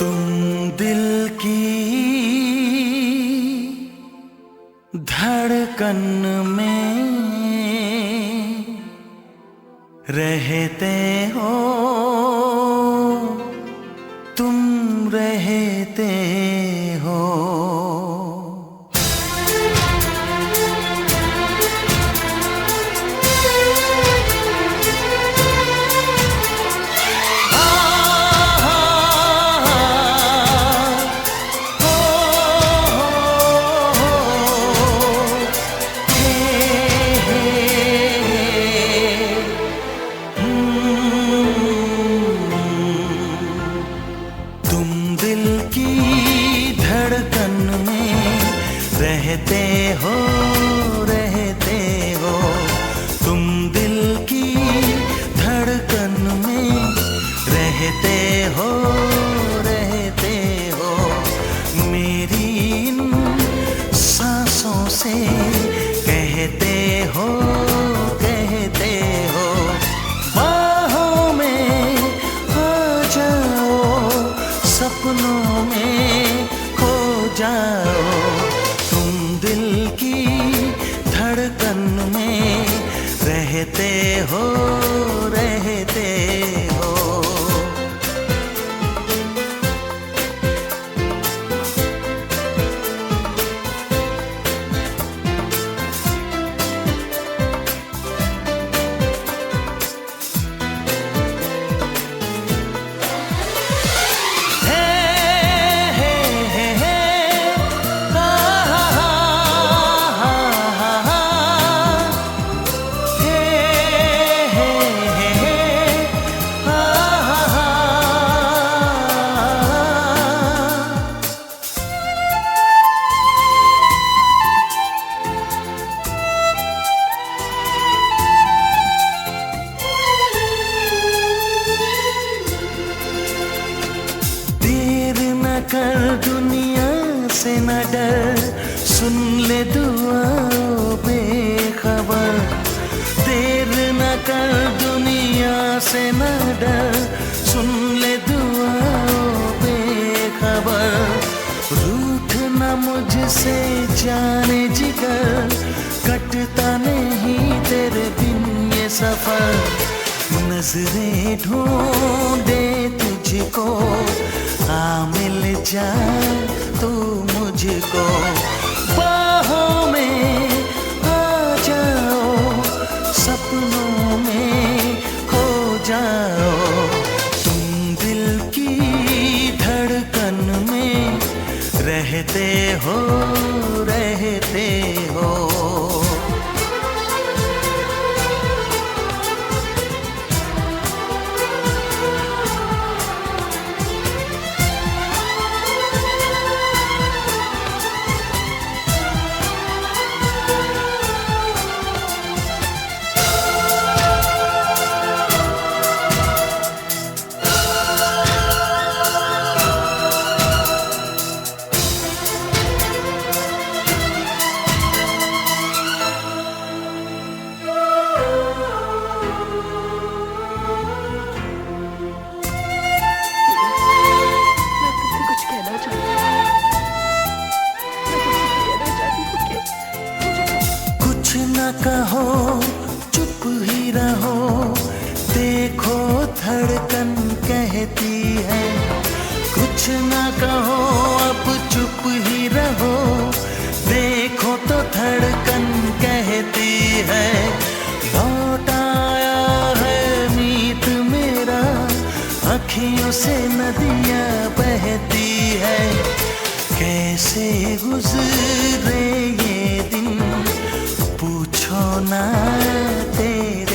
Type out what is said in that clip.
तुम दिल की धड़कन में रहते हो, तुम रहते हो। रहते हो, रहते हो, तुम दिल की धड़कन में रहते हो, रहते हो। मेरी इन सांसों से कहते हो, कहते हो। बाहों में आ जाओ, सपनों में खो जाओ। धड़कन में रहते हो, रहते हो। कर दुनिया से न डर, सुन ले दुआओं बेखबर। देर न कर दुनिया से न डर, सुन ले दुआओं बेखबर। रूठ न मुझसे जाने जिगर, कटता नहीं तेरे बिन ये सफर। नजरें ढूंढे तुझको, आ मिल जा तू मुझको। बाहों में आ जाओ, सपनों में खो जाओ। तुम दिल की धड़कन में रहते हो, रहते हो। कहो चुप ही रहो, देखो धड़कन कहती है। कुछ ना कहो अब चुप ही रहो, देखो तो धड़कन कहती है। लौट आया है मीत मेरा, अखियों से नदियाँ बहती है। कैसे गुजरे ये दिन पूछो ना तेरे